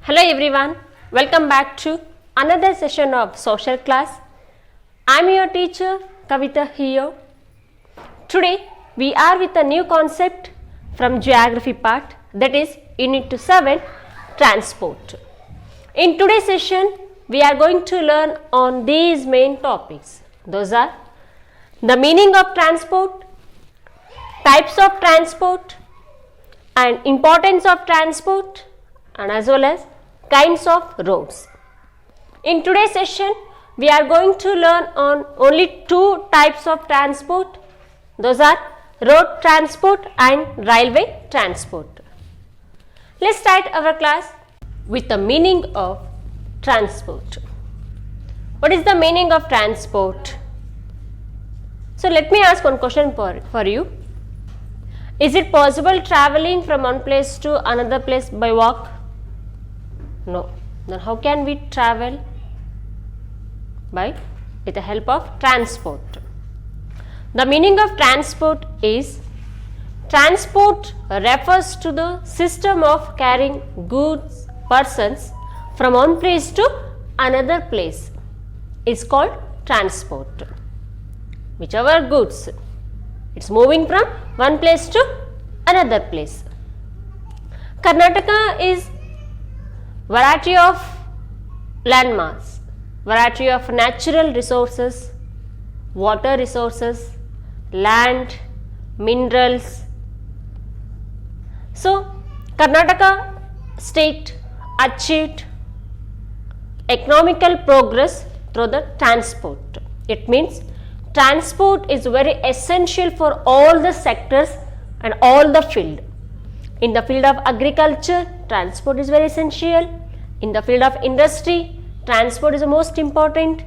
Hello everyone, welcome back to another session of social class. I am your teacher Kavita here. Today we are with a new concept from geography part, that is unit 7, transport. In today's session we are going to learn on these main topics. Those are the meaning of transport, types of transport and importance of transport, and as well as kinds of roads. In today's session we are going to learn on only two types of transport. Those are road transport and railway transport. Let's start our class with the meaning of transport. What is the meaning of transport? So let me ask one question for you. Is it possible traveling from one place to another place by walk? No. Then how can we travel? With the help of transport. The meaning of transport is, transport refers to the system of carrying goods, persons from one place to another place is called transport. Whichever goods, it's moving from one place to another place. Karnataka is variety of landmass, variety of natural resources, water resources, land, minerals. So, Karnataka state achieved economical progress through the transport. It means transport is very essential for all the sectors and all the field. In the field of agriculture, transport is very essential. In the field of industry, transport is the most important.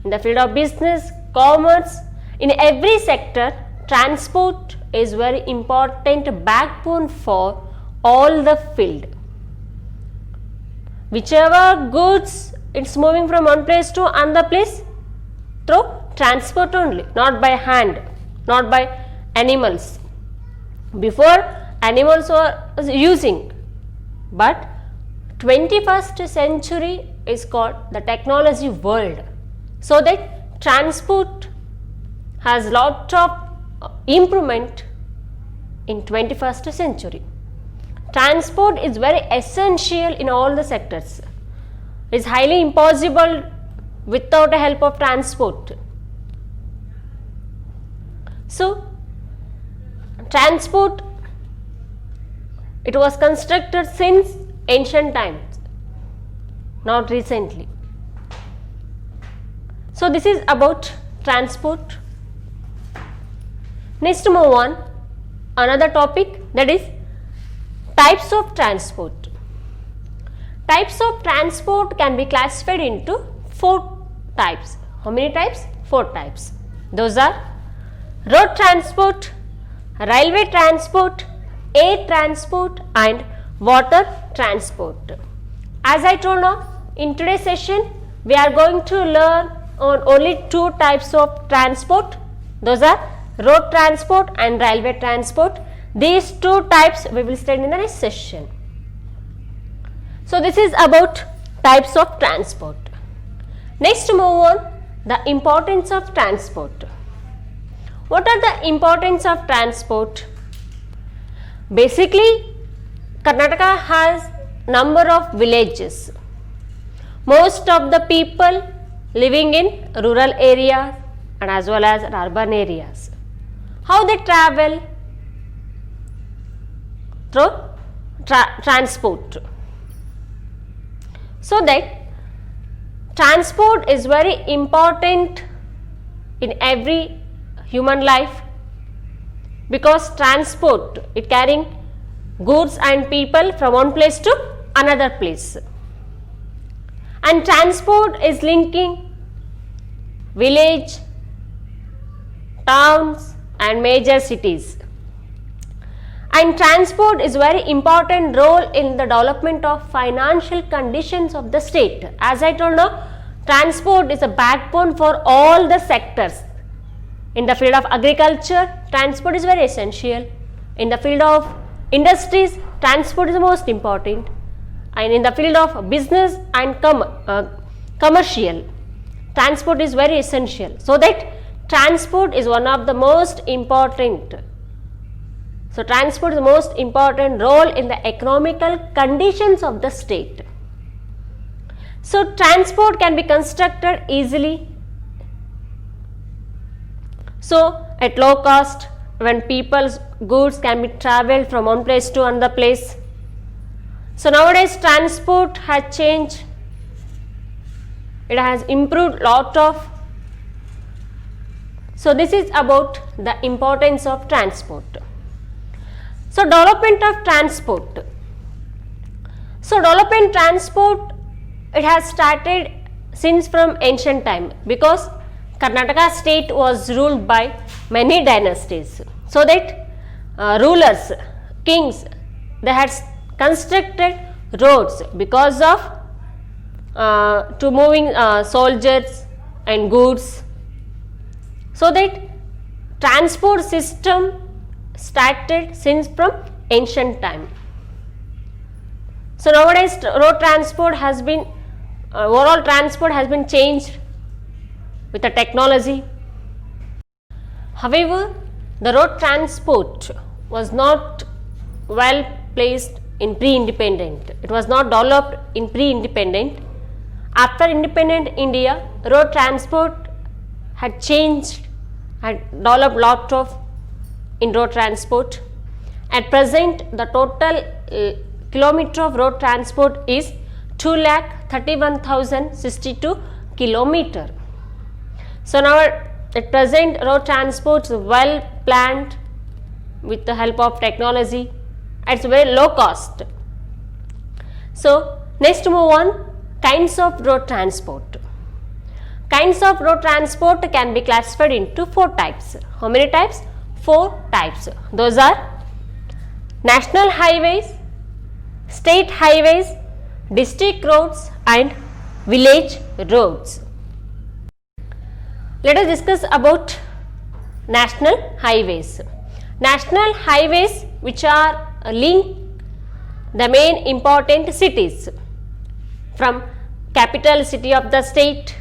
In the field of business, commerce, in every sector, transport is very important backbone for all the field. Whichever goods it's moving from one place to another place through transport only, not by hand, not by animals. Before, animals were using, but 21st century is called the technology world, so that transport has lot of improvement in 21st century. Transport is very essential in all the sectors. It is highly impossible without the help of transport. So, transport, it was constructed since ancient times, not recently. So, this is about transport. Next, move on another topic, that is types of transport. Types of transport can be classified into 4 types. How many types? 4 types. Those are road transport, railway transport, air transport and water transport. As I told now, in today's session we are going to learn on only 2 types of transport. Those are road transport and railway transport. These 2 types we will study in the next session. So this is about types of transport. Next, move on the importance of transport. What are the importance of transport? Basically, Karnataka has number of villages. Most of the people living in rural areas and as well as urban areas. How they travel? Through transport. So that transport is very important in every human life, because transport, it carrying goods and people from one place to another place, and transport is linking village, towns and major cities. And transport is very important role in the development of financial conditions of the state. As I told now, transport is a backbone for all the sectors. In the field of agriculture, transport is very essential. In the field of industries, transport is the most important. and in the field of business and commercial, transport is very essential. So that transport is one of the most important. So transport is the most important role in the economical conditions of the state. So transport can be constructed easily. So at low cost, when people's goods can be traveled from one place to another place. So nowadays transport has changed. It has improved lot of. So this is about the importance of transport. So development of transport. So development transport, it has started since from ancient time, because Karnataka state was ruled by many dynasties. So that rulers, kings, they had constructed roads because of to moving soldiers and goods. So that transport system started since from ancient time. So nowadays road transport has been overall transport has been changed with the technology. However, the road transport was not well placed in pre-independent. It was not developed in pre-independent. After independent India, road transport had changed, had developed lot of in road transport. At present, the total kilometer of road transport is 2,31,062 kilometer. So now at present road transport is well planned with the help of technology. It's very low cost. So next move on, kinds of road transport. Kinds of road transport can be classified into 4 types. How many types? 4 types. Those are national highways, state highways, district roads and village roads. Let us discuss about national highways. National highways which are link the main important cities from capital city of the state,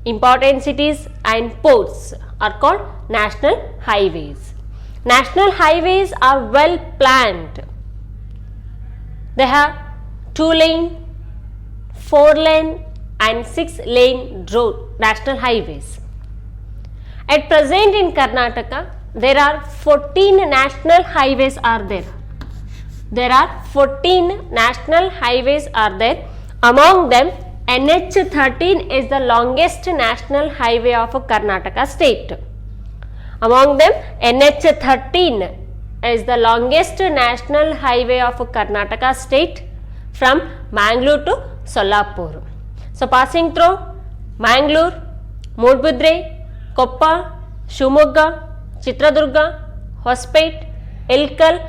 important cities and ports are called national highways. National highways are well planned. They have 2-lane, 4-lane and 6-lane road national highways. At present in Karnataka, there are 14 national highways are there. There are 14 national highways are there. Among them, NH13 is the longest national highway of Karnataka state. Among them, NH13 is the longest national highway of Karnataka state from Mangalore to Solapur. So passing through Mangalore, Mudbudre, Koppa, Shivamogga, Chitradurga, Hospet, Ilkal,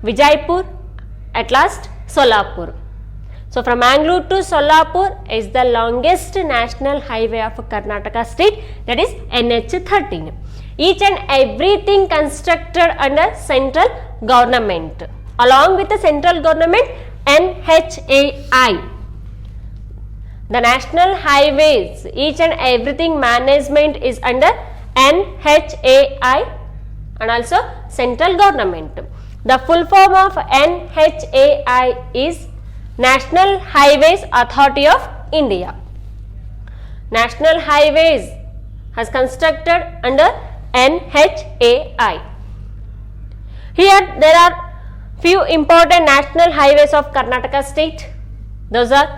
Vijaypur, at last Solapur. So from Mangalore to Solapur is the longest national highway of Karnataka state, that is NH13. Each and everything constructed under central government. Along with the central government, NHAI. The national highways, each and everything management is under NHAI and also central government. The full form of NHAI is National Highways Authority of India. National Highways has constructed under NHAI. Here there are few important national highways of Karnataka state. Those are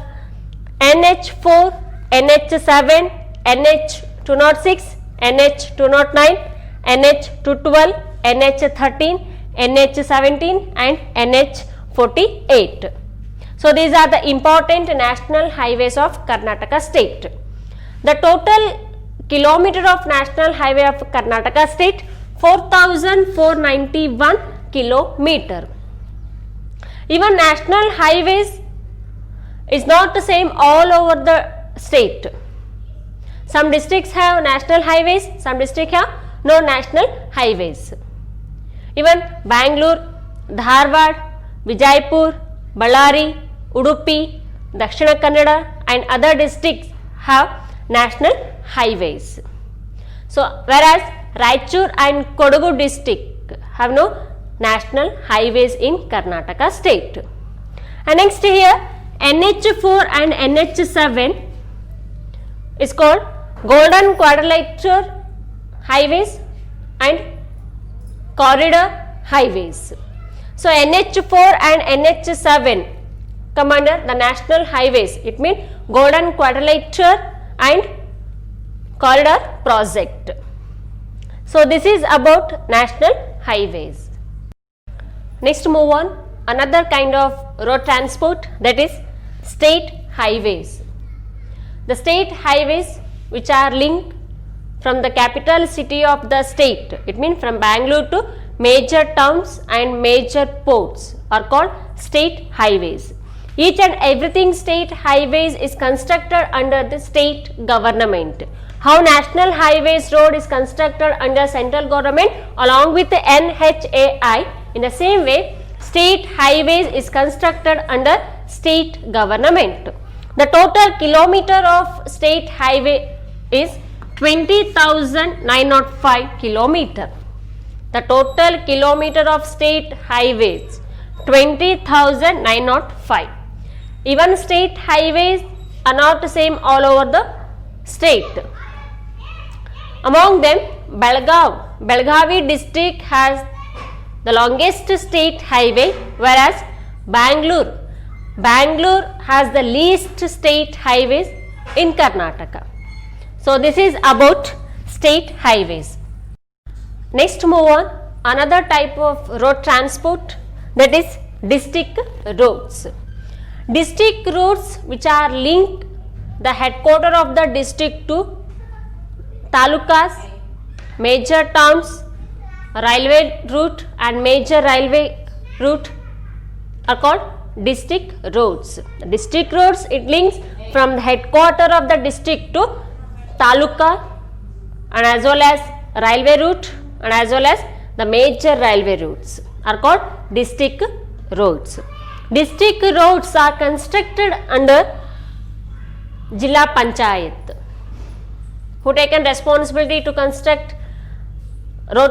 NH4, NH7, NH206, NH209, NH212, NH13, NH17 and NH48. So these are the important national highways of Karnataka state. The total kilometer of national highway of Karnataka state 4,491 kilometer. Even national highways is not the same all over the state. Some districts have national highways, some districts have no national highways. Even Bangalore, Dharwad, Vijaypur, Ballari, Udupi, Dakshina Kannada and other districts have national highways. So whereas Raichur and Kodagu district have no national highways in Karnataka state. And next here NH4 and NH7 is called Golden Quadrilateral highways and corridor highways. So NH4 and NH7 come under the national highways. It means Golden Quadrilateral and corridor project. So this is about national highways. Next move on, another kind of road transport, that is state highways. The state highways which are linked from the capital city of the state, it means from Bangalore to major towns and major ports are called state highways. Each and everything state highways is constructed under the state government. How national highways road is constructed under central government along with the NHAI, in the same way state highways is constructed under state government. The total kilometer of state highway is 20,905 kilometer. The total kilometer of state highways 20,905. Even state highways are not the same all over the state. Among them, Belgavi district has the longest state highway, whereas Bangalore has the least state highways in Karnataka. So this is about state highways. Next move on, another type of road transport, that is district roads. District roads which are linked the headquarter of the district to talukas, major towns, railway route and major railway route are called district roads. District roads, it links from the headquarter of the district to taluka and as well as railway route and as well as the major railway routes are called district roads. District roads are constructed under Jilla Panchayat, who taken responsibility to construct road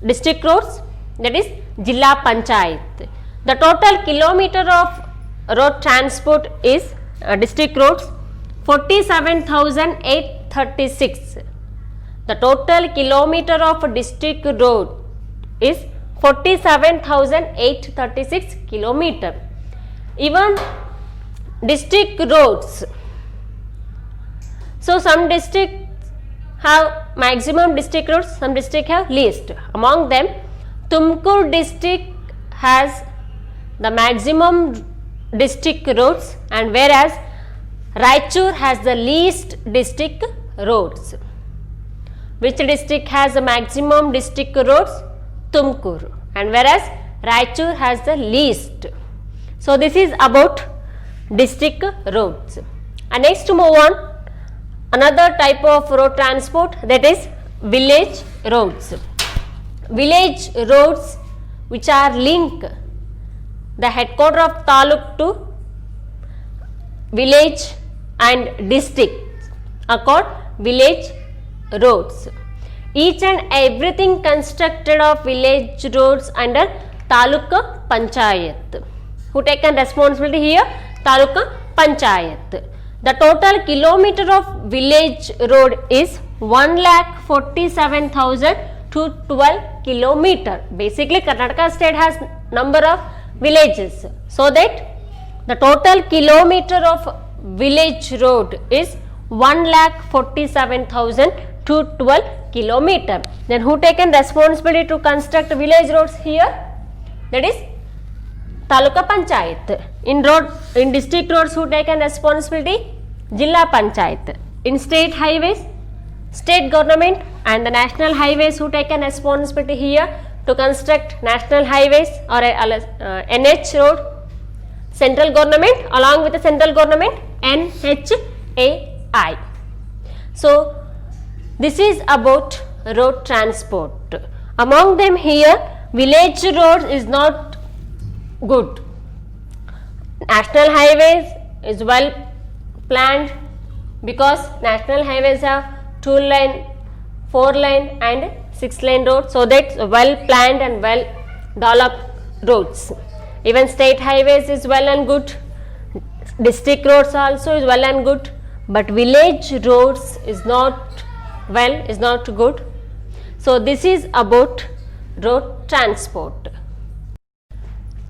district roads, that is Jilla Panchayat. The total kilometer of road transport is district roads 47,836. The total kilometer of district road is 47,836 kilometer. Even district roads, so some districts have maximum district roads, some districts have least. Among them, Tumkur district has the maximum district roads, and whereas Raichur has the least district roads. Which district has the maximum district roads? Tumkur, and whereas Raichur has the least. So this is about district roads. And next to move on, another type of road transport, that is village roads. Village roads which are linked the headquarter of taluk to village and district are called village roads. Each and everything constructed of village roads under Taluka Panchayat. Who taken responsibility here? Taluka Panchayat. The total kilometer of village road is 1,47,212 kilometer. Basically, Karnataka state has number of villages, so that the total kilometer of village road is 1,47,212 kilometer. Then who taken responsibility to construct village roads here? That is Taluka Panchayat. In district roads, who taken responsibility? Jilla Panchayat. In state highways, state government, and the national highways, who taken responsibility here to construct national highways or NH road? Central government, along with the central government, NHAI. So this is about road transport. Among them here, village road is not good. National highways is well planned because national highways have 2-lane, 4-lane and 6-lane roads, so that's well planned and well developed roads. Even state highways is well and good, district roads also is well and good, but village roads is not well, is not good. So this is about road transport.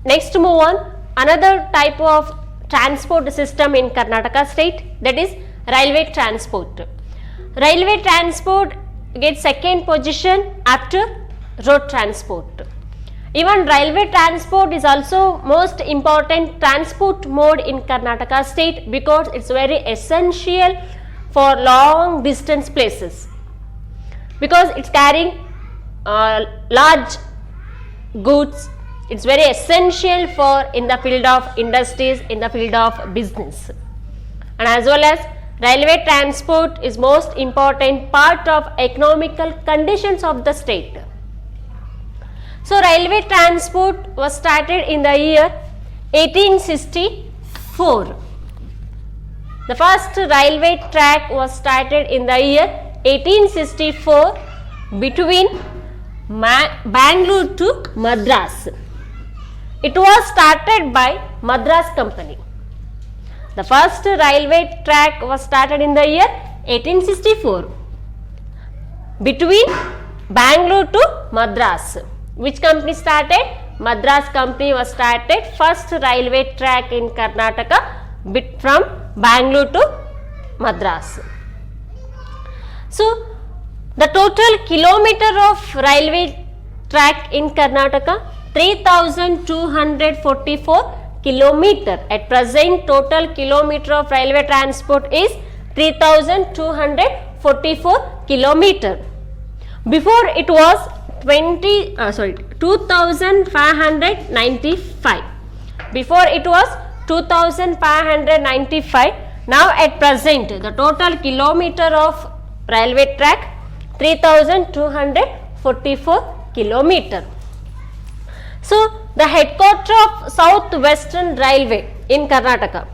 Next move on, another type of transport system in Karnataka state, that is railway transport. Railway transport gets second position after road transport. Even railway transport is also most important transport mode in Karnataka state because it's very essential for long distance places, because it's carrying large goods. It's very essential for in the field of industries, in the field of business, and as well as railway transport is most important part of economical conditions of the state. So railway transport was started in the year 1864. The first railway track was started in the year 1864 between Bangalore to Madras. It was started by Madras Company. The first railway track was started in the year 1864 between Bangalore to Madras. Which company started? Madras Company was started first railway track in Karnataka from Bangalore to Madras. So the total kilometer of railway track in Karnataka 3244 kilometer. At present total kilometer of railway transport is 3244 kilometer. Before it was 2595. Before it was 2595. Now at present the total kilometer of railway track 3244 kilometer. So the headquarter of South Western Railway in Karnataka,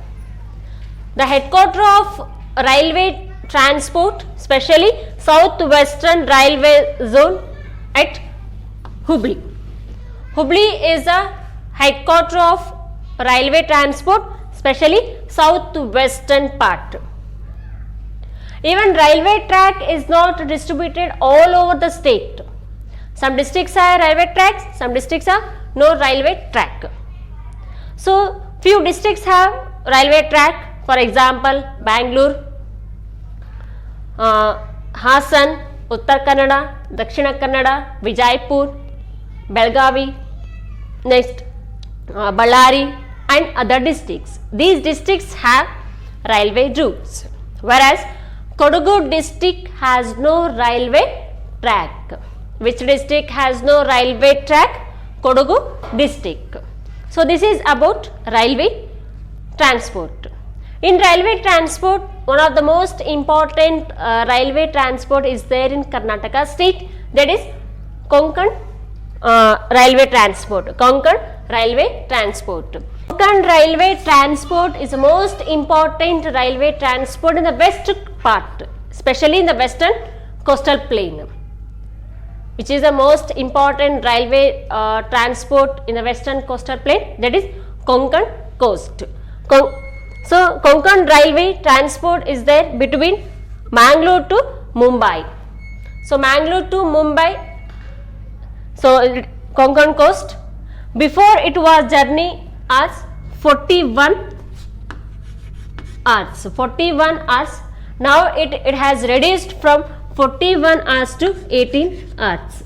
the headquarter of railway transport, especially South Western Railway Zone at Hubli. Hubli is the headquarter of railway transport, especially South Western part. Even railway track is not distributed all over the state. Some districts have railway tracks, some districts have no railway track. So few districts have railway track, for example Bangalore, Hassan, Uttar Kannada, Dakshina Kannada, Vijaypur, Belgavi, next Ballari and other districts. These districts have railway routes, whereas Kodagu district has no railway track. Which district has no railway track? Kodagu district. So this is about railway transport. In railway transport, one of the most important railway transport is there in Karnataka state, that is Konkan railway transport. Konkan railway transport. Konkan railway transport is the most important railway transport in the west part, especially in the western coastal plain, which is the most important railway transport in the western coastal plain, that is Konkan coast. So Konkan railway transport is there between Mangalore to Mumbai. So Mangalore to Mumbai, so Konkan coast. Before it was journey as 41 hours. 41 hours. Now it has reduced from 41 hours to 18 hours.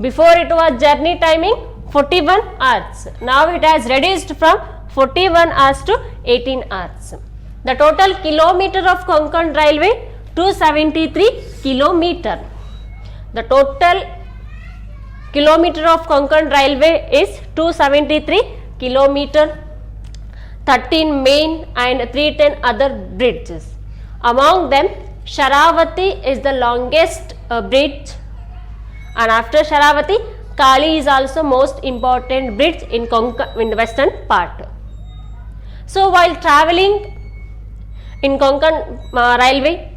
Before it was journey timing 41 hours. Now it has reduced from 41 hours to 18 hours. The total kilometer of Konkan railway 273 kilometer. The total kilometer of Konkan railway is 273 kilometer, 13 main and 310 other bridges. Among them Sharavati is the longest bridge, and after Sharavati Kali is also most important bridge in Konkan, in the western part. So while traveling in Konkan railway,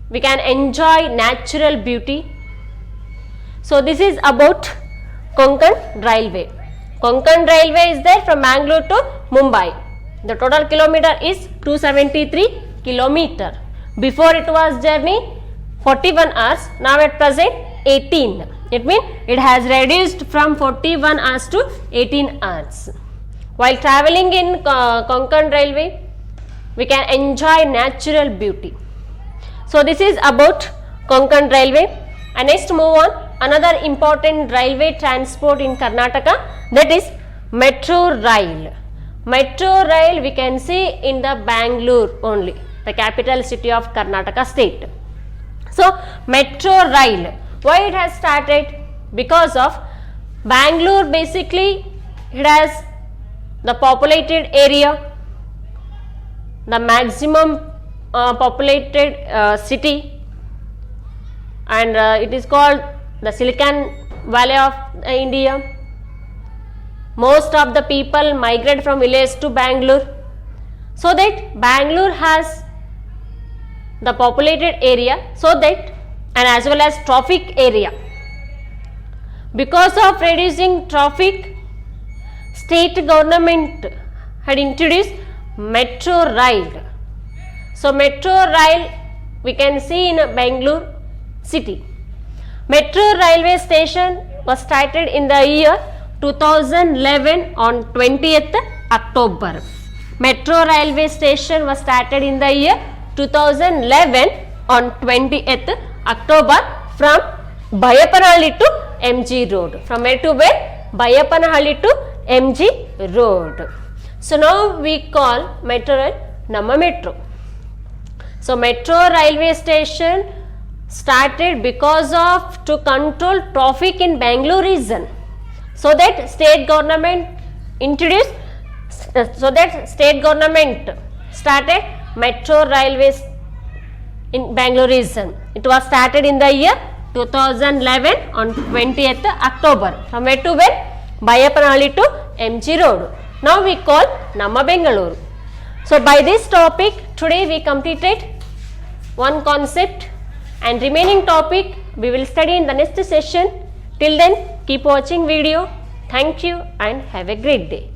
we can enjoy natural beauty. So this is about Konkan railway. Konkan railway is there from Bangalore to Mumbai. The total kilometer is 273 kilometer. Before it was journey 41 hours, now at present 18. It means it has reduced from 41 hours to 18 hours. While traveling in Konkan railway, we can enjoy natural beauty. So this is about Konkan railway. And next move on, another important railway transport in Karnataka, that is metro rail. Metro rail we can see in the Bangalore only, the capital city of Karnataka state. So metro rail, why it has started? Because of Bangalore, basically it has the populated area, the maximum populated city, and it is called the Silicon Valley of India. Most of the people migrate from village to Bangalore, so that Bangalore has the populated area, so that, and as well as traffic area. Because of reducing traffic, state government had introduced metro rail. So metro rail we can see in Bangalore city. Metro railway station was started in the year 2011 on 20th October. Metro railway station was started in the year 2011 on 20th October from Bayapanhalli to MG Road. From where to where? Bayapanhalli to MG Road. So now we call metro rail Namma Metro. So metro railway station started because of to control traffic in Bangalore region. So that state government introduced, state government started metro railways in Bangalore region. It was started in the year 2011 on 20th October. From where to where? Bayapanhalli to MG Road. Now we call Namma Bengaluru. So by this topic, today we completed one concept, and remaining topic we will study in the next session. Till then, keep watching video. Thank you and have a great day.